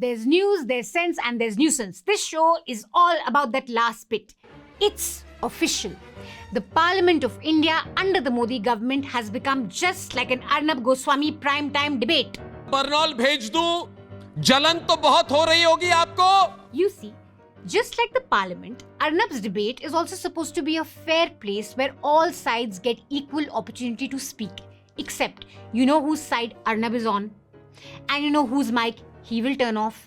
There's news, there's sense, and there's nuisance. This show is all about that last bit. It's official. The Parliament of India under the Modi government has become just like an Arnab Goswami prime time debate. Burnol भेज दूं, जलन तो बहुत हो रही होगी आपको. You see, just like the Parliament, Arnab's debate is also supposed to be a fair place where all sides get equal opportunity to speak. Except, you know whose side Arnab is on, and you know whose mic he will turn off,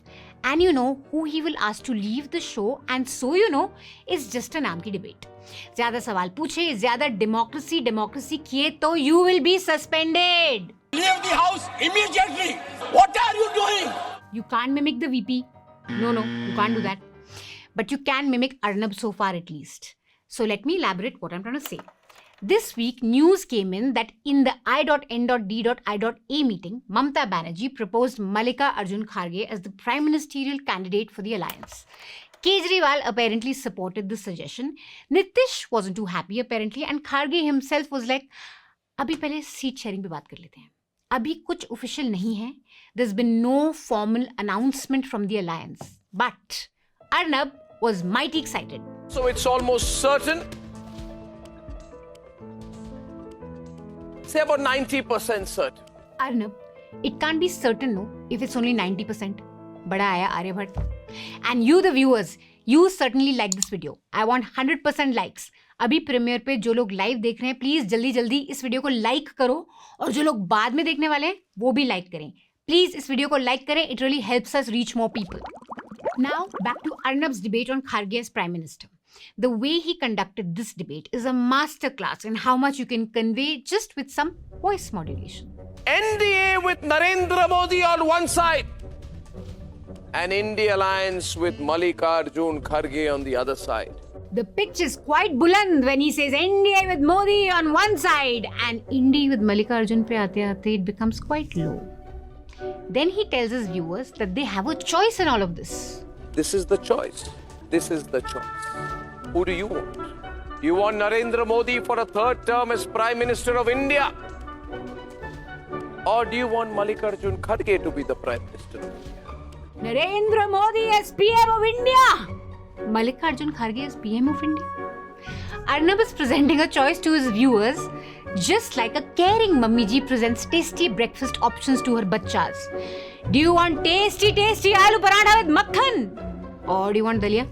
and you know who he will ask to leave the show, and so you know, it's just a नाम की debate. ज़्यादा सवाल पूछे, ज़्यादा democracy किए तो you will be suspended. Leave the house immediately. What are you doing? You can't mimic the VP. No, you can't do that. But you can mimic Arnab so far at least. So let me elaborate what I'm trying to say. This week, news came in that in the I.N.D.I.A meeting, Mamata Banerjee proposed Mallikarjun Kharge as the prime ministerial candidate for the alliance. Kejriwal apparently supported the suggestion. Nitish wasn't too happy apparently, and Kharge himself was like, "Abhi pehle seat sharing pe baat kar lete hain. Abhi kuch official nahi hai. There's been no formal announcement from the alliance." But Arnab was mighty excited. So it's almost certain. Say about 90% certain. Arnab, it can't be certain, no, if it's only 90%. Bada aaya Aryabhat. And you, the viewers, you certainly like this video. I want 100% likes. अभी premiere पे जो लोग live देख रहे हैं please जल्दी इस video को लाइक करो और जो लोग बाद में देखने वाले हैं वो भी लाइक करें. प्लीज इस वीडियो को लाइक करें. It really helps us reach more people. Now back to Arnab's debate on Kharge as Prime Minister. The way he conducted this debate is a masterclass in how much you can convey just with some voice modulation. NDA with Narendra Modi on one side, and India alliance with Mallikarjun Kharge on the other side. The pitch is quite buland when he says NDA with Modi on one side and India with Mallikarjun pe aate it becomes quite low. Then he tells his viewers that they have a choice in all of this. This is the choice. This is the choice. Who do you want? You want Narendra Modi for a third term as Prime Minister of India? Or do you want Mallikarjun Kharge to be the Prime Minister of India? Narendra Modi as PM of India! Mallikarjun Kharge as PM of India? Arnab is presenting a choice to his viewers just like a caring mummy ji presents tasty breakfast options to her bachchas. Do you want tasty aloo paratha with makhan? Or do you want dalia?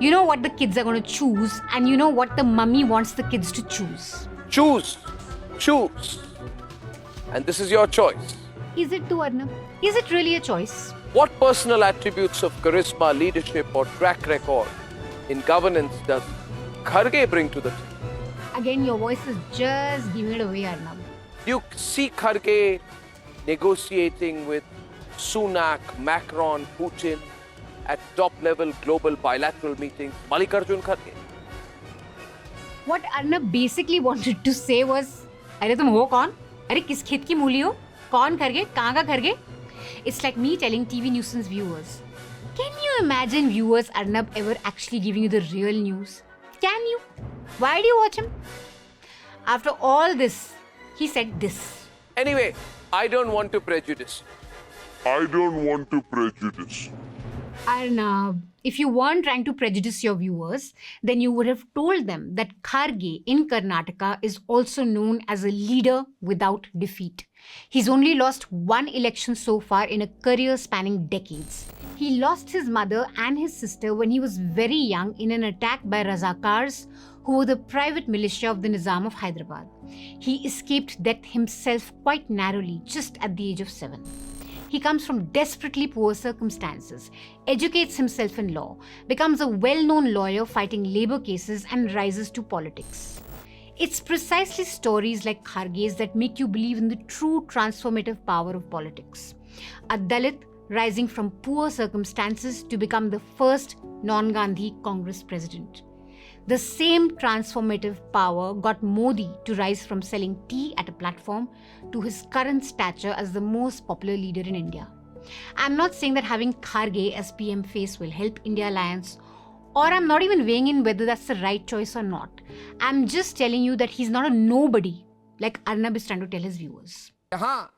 You know what the kids are going to choose and you know what the mummy wants the kids to choose. Choose. And this is your choice. Is it too, Arnab? Is it really a choice? What personal attributes of charisma, leadership or track record in governance does Kharge bring to the team? Again, your voice is just giving it away, Arnab. You see Kharge negotiating with Sunak, Macron, Putin at top-level global bilateral meetings. Mallikarjun Kharge. What Arnab basically wanted to say was, "Arey tum ho kaun? Arey kis khet ki mooli ho? Kaun Kharge? Kahan ka Kharge?" It's like me telling TV Newsance viewers. Can you imagine viewers Arnab ever actually giving you the real news? Can you? Why do you watch him? After all this, he said this. Anyway, I don't want to prejudice. Arnab, if you weren't trying to prejudice your viewers, then you would have told them that Kharge in Karnataka is also known as a leader without defeat. He's only lost one election so far in a career spanning decades. He lost his mother and his sister when he was very young in an attack by Razakars, who were the private militia of the Nizam of Hyderabad. He escaped death himself quite narrowly, just at the age of 7. He comes from desperately poor circumstances, educates himself in law, becomes a well-known lawyer fighting labor cases and rises to politics. It's precisely stories like Kharge's that make you believe in the true transformative power of politics. A Dalit rising from poor circumstances to become the first non-Gandhi Congress president. The same transformative power got Modi to rise from selling tea at a platform to his current stature as the most popular leader in India. I'm not saying that having Kharge as PM face will help India alliance, or I'm not even weighing in whether that's the right choice or not. I'm just telling you that he's not a nobody like Arnab is trying to tell his viewers. हाँ,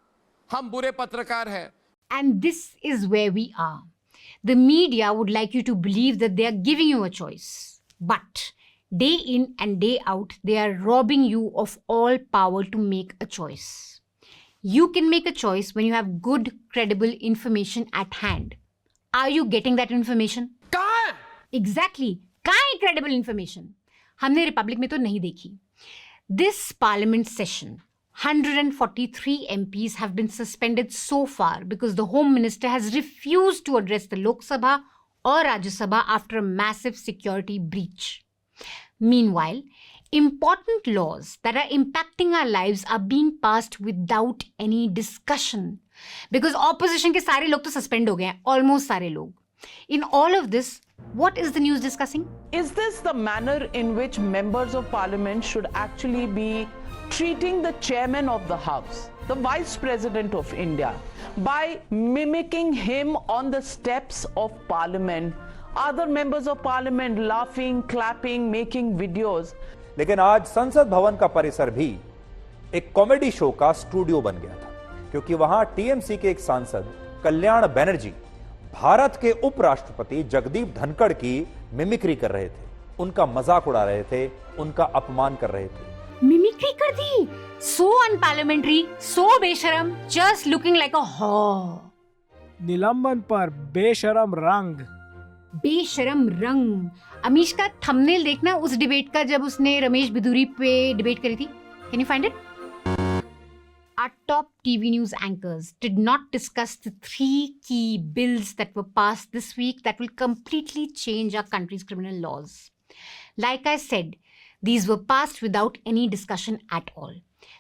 हम बुरे पत्रकार हैं. And this is where we are. The media would like you to believe that they are giving you a choice. But day in and day out, they are robbing you of all power to make a choice. You can make a choice when you have good, credible information at hand. Are you getting that information? कहाँ? Exactly. कहाँ है credible information? हमने Republic में तो नहीं देखी. This parliament session, 143 MPs have been suspended so far because the Home Minister has refused to address the Lok Sabha or Rajya Sabha after a massive security breach. Meanwhile, important laws that are impacting our lives are being passed without any discussion because opposition के सारे लोग तो suspend हो गए हैं, almost सारे लोग. In all of this, what is the news discussing? Is this the manner in which members of parliament should actually be treating the chairman of the house, the vice president of India, by mimicking him on the steps of parliament, other members of parliament laughing, clapping, making videos? लेकिन आज संसद भवन का परिसर भी एक comedy show का studio बन गया था, क्योंकि वहां टीएमसी के एक सांसद कल्याण बनर्जी भारत के उपराष्ट्रपति जगदीप धनखड़ की मिमिक्री कर रहे थे, उनका मजाक उड़ा रहे थे, उनका अपमान कर रहे थे. Mimicry कर दी. So unparliamentary, so बेशरम, just looking like a whore. निलंबन पर बेशरम रंग. बेशरम रंग. अमीश का थंबनेल देखना उस डिबेट का जब उसने रमेश बिधूरी पे डिबेट करी थी. Can you find it? Our top TV news anchors did not discuss the 3 key bills that were passed this week that will completely change our country's criminal laws. Like I said, these were passed without any discussion at all.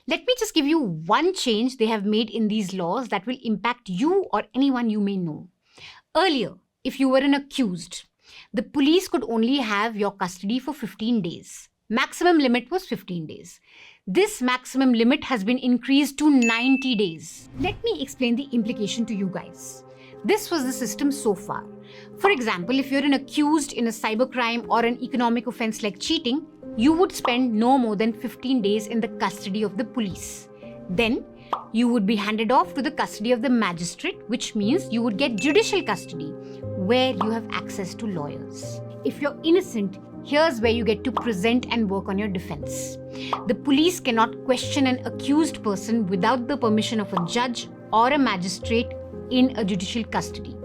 Let me just give you one change they have made in these laws that will impact you or anyone you may know. Earlier, if you were an accused, the police could only have your custody for 15 days. Maximum limit was 15 days. This maximum limit has been increased to 90 days. Let me explain the implication to you guys. This was the system so far. For example, if you're an accused in a cybercrime or an economic offense like cheating, you would spend no more than 15 days in the custody of the police. Then, you would be handed off to the custody of the magistrate, which means you would get judicial custody, where you have access to lawyers. If you're innocent, here's where you get to present and work on your defense. The police cannot question an accused person without the permission of a judge or a magistrate in a judicial custody.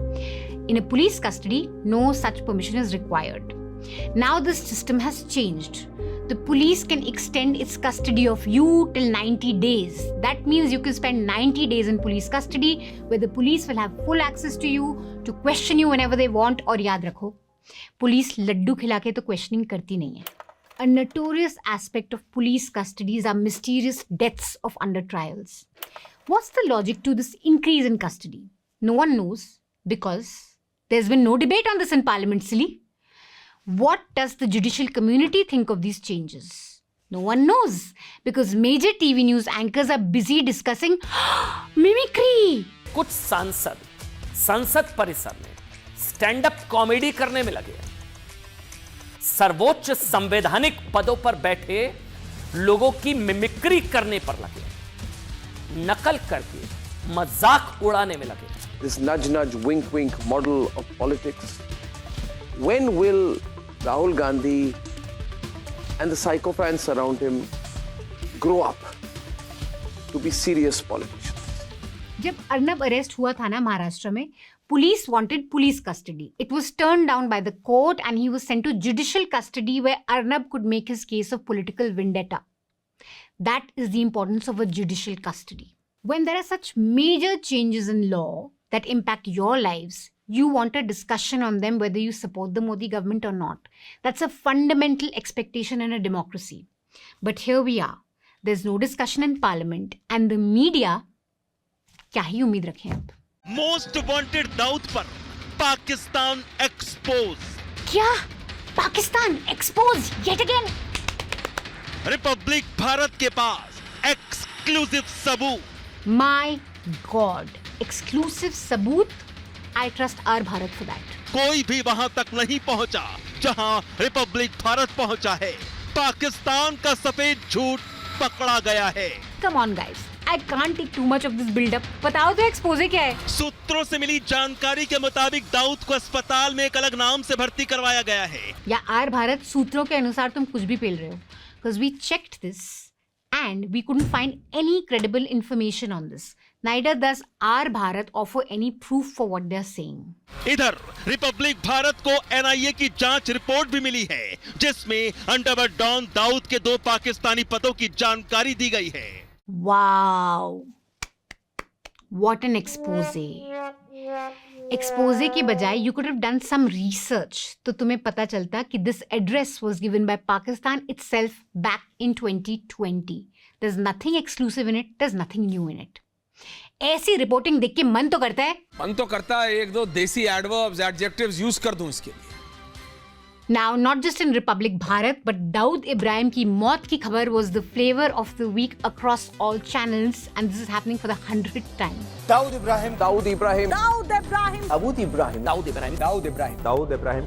In a police custody, no such permission is required. Now this system has changed. The police can extend its custody of you till 90 days. That means you can spend 90 days in police custody where the police will have full access to you to question you whenever they want. और याद रखो, police Laddu खिला के तो questioning करती नहीं है. A notorious aspect of police custodies are mysterious deaths of under trials. What's the logic to this increase in custody? No one knows because there's been no debate on this in Parliament, silly. What does the judicial community think of these changes? No one knows because major TV news anchors are busy discussing mimicry. कुछ सांसद संसद परिसर में stand up comedy करने में लगे. सर्वोच्च संवैधानिक पदों पर बैठे लोगों की मिमिक्री करने पर लगे, नकल करके मजाक उड़ाने में लगे. This nudge, wink, wink model of politics. When will Rahul Gandhi and the sycophants around him grow up to be serious politicians? जब अर्नब अरेस्ट हुआ था ना महाराष्ट्र में, police wanted police custody. It was turned down by the court and he was sent to judicial custody where Arnab could make his case of political vendetta. That is the importance of a judicial custody. When there are such major changes in law that impact your lives, you want a discussion on them whether you support the Modi government or not. That's a fundamental expectation in a democracy. But here we are. There's no discussion in parliament and the media, क्या ही उम्मीद रखें अब? Most wanted Dawood पर Pakistan expose. क्या? Pakistan expose yet again? Republic Bharat के पास exclusive सबूत. My God, exclusive सबूत? I trust our Bharat for that. कोई भी वहां तक नहीं पहुंचा जहां रिपब्लिक भारत पहुंचा है. पाकिस्तान का सफेद झूठ पकड़ा गया है. Come on guys, I can't take too much of this build-up. बताओ तो एक्सपोजे क्या है? सूत्रों से मिली जानकारी के मुताबिक दाऊद को अस्पताल में एक अलग नाम से भर्ती करवाया गया है। या आर भारत, सूत्रों के अनुसार तुम कुछ भी पेल रहे हो. Because we checked this and we couldn't find any credible information on this. Neither does R Bharat offer any proof for what they are saying. इधर रिपब्लिक भारत को एनआईए की जांच रिपोर्ट भी मिली है, जिसमें अंडरवर्ल्ड डॉन दाऊद के 2 पाकिस्तानी पदों की जानकारी दी गई है। Wow! What an expose. Exposé के बजाय you could have done some research, तो तुम्हें पता चलता कि this address was given by Pakistan itself back in 2020. There's nothing exclusive in it, there's nothing new in it. ऐसी रिपोर्टिंग देख के मन तो करता है, एक दो देसी एडवर्ब्स, एडजेक्टिव्स यूज कर दूं इसके लिए। Now, not just in Republic Bharat, but Dawood Ibrahim की मौत की खबर was the flavor of the week across all channels, and this is happening for the 100th time. Dawood Ibrahim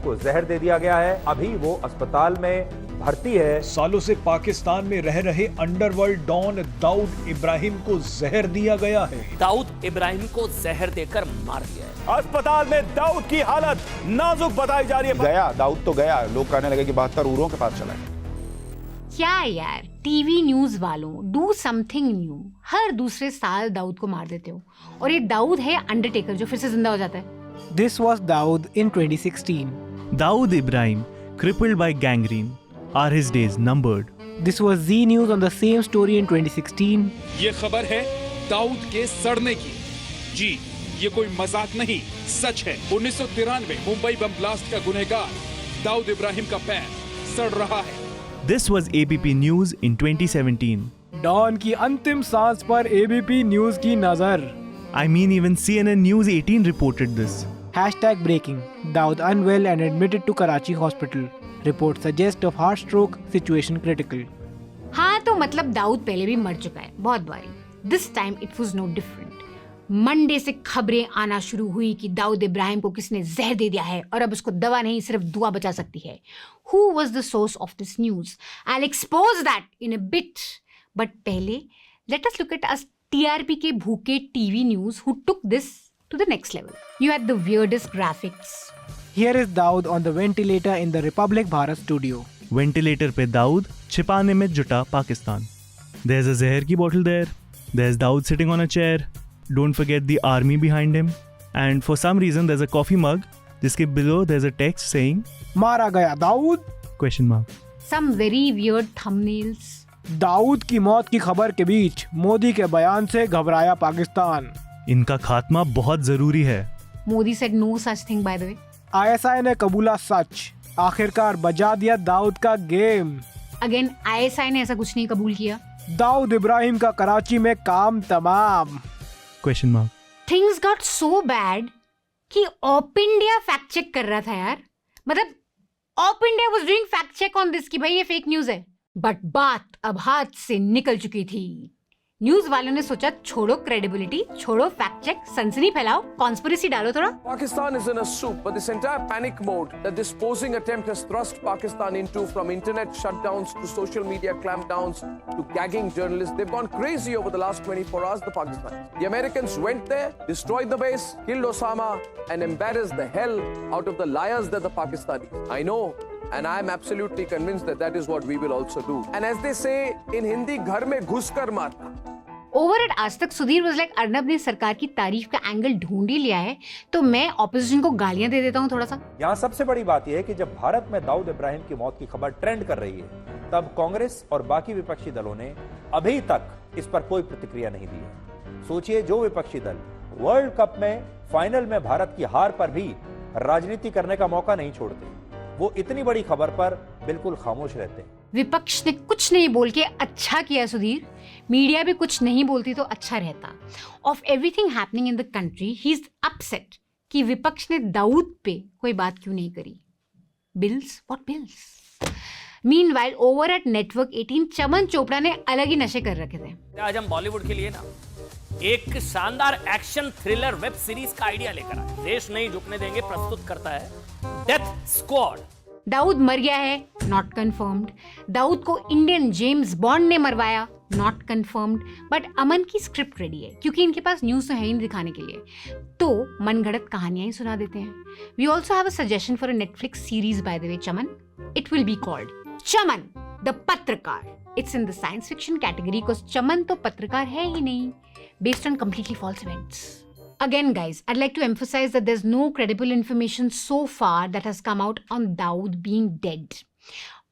को जहर दे दिया गया है। अभी वो अस्पताल में भर्ती है। सालों से पाकिस्तान में रह रहे अंडरवर्ल्ड डॉन दाऊद इब्राहिम को जहर दिया गया है। दाऊद इब्राहिम को जहर देकर मार दिया है। अस्पताल में दाऊद की हालत नाजुक बताई जा रही है। गया दाऊद तो गया, लोग कहने लगे कि 72 उरों के पास चला है। क्या यार, टीवी न्यूज वालों, डू समथिंग न्यू। हर दूसरे साल दाऊद को मार देते हो, और ये दाऊद है अंडरटेकर जो फिर से जिंदा हो जाता है। This was Dawood in 2016. Dawood Ibrahim, crippled by gangrene. Are his days numbered? This was Z News on the same story in 2016. ये खबर है दाऊद के सड़ने की। जी, ये कोई मजाक नहीं, सच है। 1993 मुंबई बम ब्लास्ट का गुनहगार दाऊद इब्राहिम का पैर सड़ रहा है। This was ABP News in 2017. Don की अंतिम सांस पर ABP न्यूज की नजर। I mean, even CNN News 18 reported this. #breaking. Dawood unwell and admitted to Karachi hospital. Report suggests of heart stroke, situation critical. हाँ, तो मतलब दाऊद पहले भी मर चुका है बहुत बारी। This time it was no different. Monday से खबरें आना शुरू हुई कि दाऊद इब्राहिम को किसने जहर दे दिया है, और अब उसको दवा नहीं सिर्फ दुआ बचा सकती है। Who was the source of this news? I'll expose that in a bit. But पहले let us look at us TRP के भूखे TV news who took this to the next level. You had the weirdest graphics. Here is Dawood on the ventilator in the Republic Bharat studio. Ventilator पे दाऊद, छिपाने में जुटा Pakistan. There's a जहर की bottle there. There's Dawood sitting on a chair. Don't forget the army behind him. And for some reason there's a coffee mug जिसके below there's a text saying मारा गया Dawood? question mark. Some very weird thumbnails. Dawood की मौत की खबर के बीच मोदी के बयान से घबराया पाकिस्तान। इनका खात्मा बहुत जरूरी है। Modi said no such thing, by the way. ISI ने कबूला सच, आखिरकार बजा दिया दाऊद का गेम। Again, ISI ने ऐसा कुछ नहीं कबूल किया। दाऊद इब्राहिम का कराची में काम तमाम। Question mark. Things got so bad कि ऑप इंडिया फैक्ट चेक कर रहा था यार। मतलब OpIndia was doing fact check on this कि भाई ये फेक न्यूज है। बट बात अब हाथ से निकल चुकी थी। न्यूज वालों ने सोचा छोड़ो क्रेडिबिलिटी, छोड़ो फैक्ट चेक, सनसनी फैलाओ, कॉन्स्पिरेसी डालो थोड़ा। Pakistan is in a soup, but this entire panic mode that this posing attempt has thrust Pakistan into, from internet shutdowns to social media clampdowns to gagging journalists, they've gone crazy over the last 24 hours, the Pakistanis. The Americans went there, destroyed the base, killed Osama, and embarrassed the hell out of the liars that the Pakistanis. I know, and I'm absolutely convinced that that is what we will also do. And as they say in Hindi, घर में घुसकर मारना। Over eight आज तक Sudhir was like Arnab ने सरकार की तारीफ का एंगल ढूंढ ही लिया है, तो मैं ऑपोजिशन को गालियां दे देता हूं थोड़ा सा। यहाँ सबसे बड़ी बात यह है कि जब भारत में दाऊद इब्राहिम की मौत की खबर ट्रेंड कर रही है, तब कांग्रेस और बाकी विपक्षी दलों ने अभी तक इस पर कोई प्रतिक्रिया नहीं दी है। सोचिए, जो विपक्षी दल वर्ल्ड कप में फाइनल में भारत की हार पर भी राजनीति करने का मौका नहीं छोड़ते, वो इतनी बड़ी खबर पर बिल्कुल खामोश रहते हैं। विपक्ष ने कुछ नहीं बोल के अच्छा किया सुधीर, मीडिया भी कुछ नहीं बोलती तो अच्छा रहता। Of everything happening in the country he is upset कि विपक्ष ने दाऊद पे कोई बात क्यों नहीं करी। Bills, what bills? Meanwhile over at network 18 Chaman Chopra ने अलग ही नशे कर रखे थे। आज हम बॉलीवुड के लिए ना एक शानदार एक्शन थ्रिलर वेब सीरीज का आइडिया लेकर आए। देश नहीं झुकने देंगे प्रस्तुत करता है डेथ स्क्वाड। दाऊद मर गया है, नॉट कंफर्म्ड। दाऊद को इंडियन जेम्स बॉन्ड ने मरवाया, not confirmed, but अमन की स्क्रिप्ट रेडी है क्योंकि इनके पास न्यूज़ तो है ही नहीं दिखाने के लिए, तो मनगढ़ंत कहानियां ही सुना देते हैं. We also have a suggestion for a Netflix series, by the way, Chaman. It will be called Chaman, the Patrakar. It's in the science fiction category because Chaman तो पत्रकार है ही नहीं, based on completely false events. Again, guys, I'd like to emphasize that there's no credible information so far that has come out on Dawood being dead.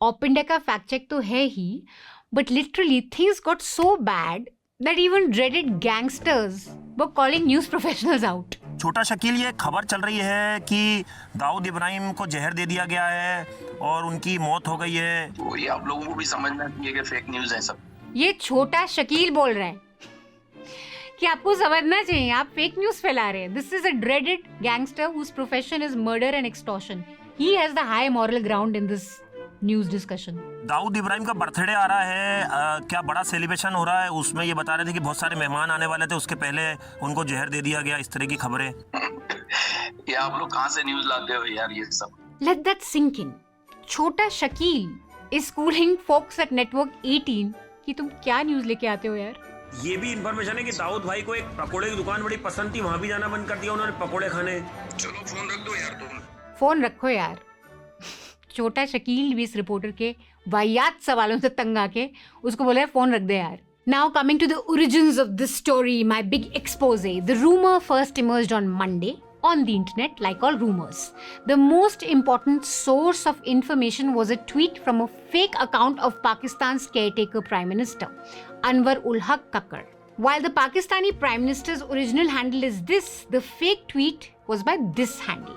Open का fact check तो है ही, but literally things got so bad that even dreaded gangsters were calling news professionals out. छोटा शकील, ये खबर चल रही है कि दाऊद इब्राहिम को जहर दे दिया गया है और उनकी मौत हो गई है. वो ये आप लोगों को भी समझना चाहिए कि फेक न्यूज़ है सब. ये छोटा शकील बोल रहा है कि आपको समझना चाहिए आप फेक न्यूज़ फैला रहे हैं. This is a dreaded gangster whose profession is murder and extortion. He has the high moral ground in this news discussion. Dawood Ibrahim का बर्थडे आ रहा है, क्या बड़ा सेलिब्रेशन हो रहा है? उसमें ये बता रहे थे कि बहुत सारे मेहमान आने वाले थे, उसके पहले उनको जहर दे दिया गया. इस तरह की खबरें. ये आप लोग कहाँ से न्यूज़ लाते हो यार ये सब? Let that sink in. छोटा Shakeel is schooling folks at Network 18 कि तुम क्या न्यूज़ लेके आते हो यार. ये भी इन्फॉर्मेशन है कि दाऊद भाई को एक पकोड़े की दुकान बड़ी पसंद थी, वहाँ भी जाना बंद कर दिया उन्होंने पकोड़े खाने. चलो फोन रख दो यार तुम. फोन रखो यार. छोटा शकील भी इस रिपोर्टर के वाहियात सवालों से तंग आके उसको बोला फोन रख दे यार. Now coming to the origins of this story, my big expose. The rumor first emerged on Monday on the internet, like all rumors. The most important source of information was a tweet from a fake account of Pakistan's caretaker Prime Minister, Anwar ul Haq Kakar. While the Pakistani Prime Minister's original handle is this, the fake tweet was by this handle.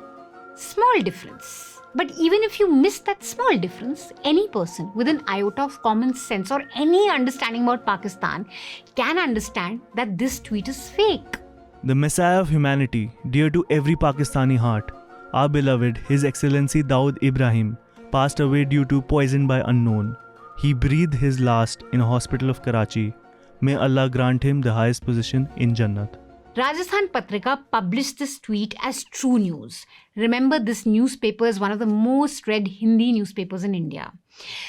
Small difference. But even if you miss that small difference, any person with an iota of common sense or any understanding about Pakistan can understand that this tweet is fake. The Messiah of humanity, dear to every Pakistani heart, our beloved His Excellency Dawood Ibrahim, passed away due to poison by unknown. He breathed his last in a hospital of Karachi. May Allah grant him the highest position in Jannat. Rajasthan Patrika published this tweet as true news. Remember, this newspaper is one of the most read Hindi newspapers in India.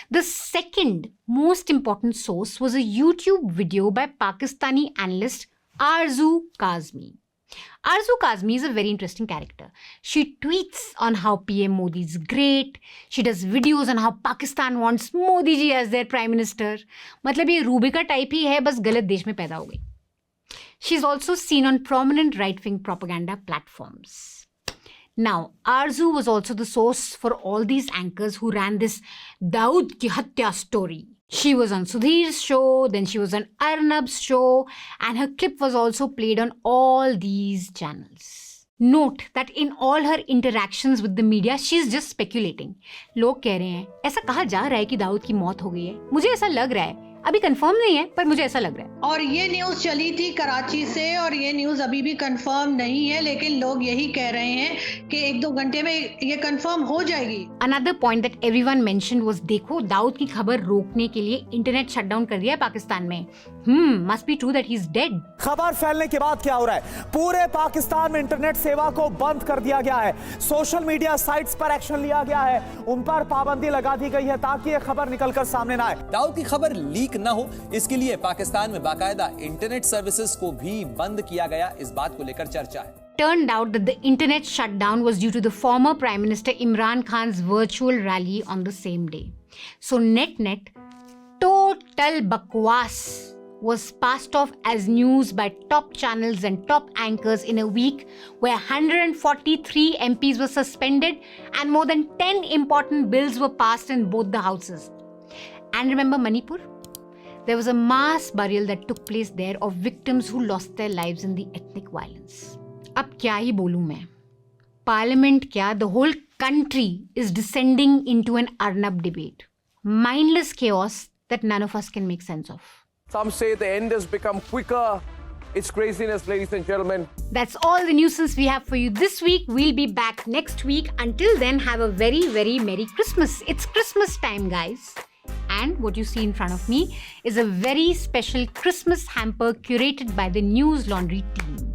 The second most important source was a YouTube video by Pakistani analyst Arzu Kazmi. Arzu Kazmi is a very interesting character. She tweets on how PM Modi is great. She does videos on how Pakistan wants Modi ji as their prime minister. मतलब ये Rubika type ही है, बस गलत देश में पैदा हो गई. She's also seen on prominent right-wing propaganda platforms. Now, Arzu was also the source for all these anchors who ran this Dawood ki hatya story. She was on Sudhir's show, then she was on Arnab's show, and her clip was also played on all these channels. Note that in all her interactions with the media, she's just speculating. लोग कह रहे हैं, ऐसा कहा जा रहा है कि दाऊद की मौत हो गई है. मुझे ऐसा लग रहा है. अभी कंफर्म नहीं है, पर मुझे ऐसा लग रहा है. और ये न्यूज़ चली थी कराची से और ये न्यूज़ अभी भी कंफर्म नहीं है, लेकिन लोग यही कह रहे हैं कि 1-2 घंटे में ये कंफर्म हो जाएगी. Another point that everyone mentioned was देखो दाऊद की खबर रोकने के लिए इंटरनेट शटडाउन कर दिया है पाकिस्तान में. Must be true that he's dead. खबर फैलने के बाद क्या हो रहा है? पूरे पाकिस्तान में इंटरनेट सेवा को बंद कर दिया गया है. सोशल मीडिया साइट्स पर एक्शन लिया गया है. उन पर पाबंदी लगा दी गई है ताकि ये खबर निकलकर सामने ना आए. दाऊद की खबर लीक न हो, इसके लिए पाकिस्तान में बाकायदा इंटरनेट सर्विसेज को भी बंद किया गया. इस बात को लेकर चर्चा है. Turned out that the internet shutdown was due to the former Prime Minister Imran Khan's virtual rally on the same day. So net total bakwas was passed off as news by top channels and top anchors in a week where 143 MPs were suspended and more than 10 important bills were passed in both the houses. And remember Manipur? There was a mass burial that took place there of victims who lost their lives in the ethnic violence. अब क्या ही बोलूं मैं? Parliament क्या? The whole country is descending into an Arnab debate. Mindless chaos that none of us can make sense of. Some say the end has become quicker. It's craziness, ladies and gentlemen. That's all the nuisance we have for you this week. We'll be back next week. Until then, have a very, very Merry Christmas. It's Christmas time, guys. And what you see in front of me is a very special Christmas hamper curated by the Newslaundry team.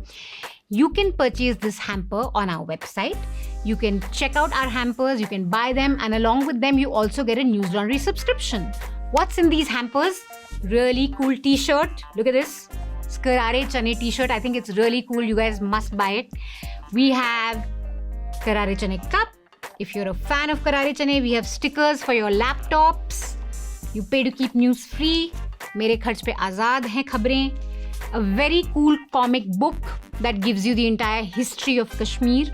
You can purchase this hamper on our website. You can check out our hampers, you can buy them, and along with them, you also get a Newslaundry subscription. What's in these hampers? really cool t-shirt. Look at this. It's Karare Chane t-shirt. I think it's really cool. You guys must buy it. We have Karare Chane cup. If you're a fan of Karare Chane, we have stickers for your laptops. You pay to keep news free. मेरे खर्च पे आज़ाद हैं खबरें. A very cool comic book that gives you the entire history of Kashmir.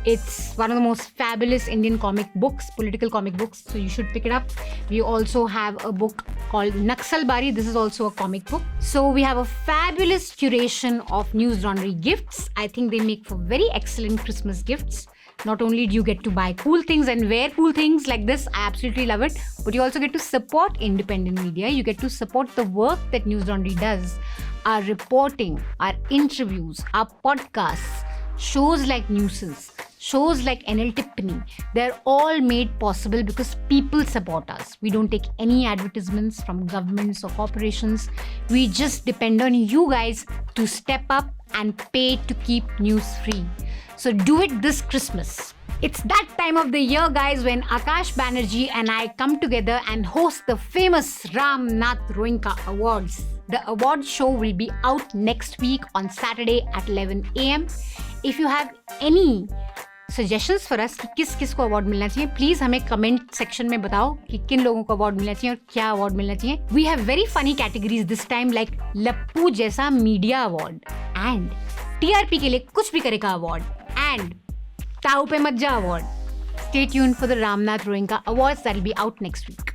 It's one of the most fabulous Indian comic books, political comic books, so you should pick it up. We also have a book called Naxal Bari. This is also a comic book. So we have a fabulous curation of News Laundry gifts. I think they make for very excellent Christmas gifts. Not only do you get to buy cool things and wear cool things like this, I absolutely love it, but you also get to support independent media. You get to support the work that News Laundry does. Our reporting, our interviews, our podcasts, shows like Newsance, shows like NL Tippany, they're all made possible because people support us. We don't take any advertisements from governments or corporations. We just depend on you guys to step up and pay to keep news free. So do it this Christmas. It's that time of the year, guys, when Akash Banerjee and I come together and host the famous Ram Nath Roinka Awards. The award show will be out next week on Saturday at 11 a.m. If you have any suggestions for us कि किस किस को award मिलना चाहिए, please हमें comment section में बताओ कि किन लोगों को अवार्ड मिलना चाहिए और क्या अवार्ड मिलना चाहिए. We have very funny categories this time like लप्पू जैसा मीडिया अवार्ड एंड टीआरपी के लिए कुछ भी करेगा अवार्ड एंड ताऊ पे मज्जा award. Stay tuned for the Ramnath Roinka Awards that will be out next week.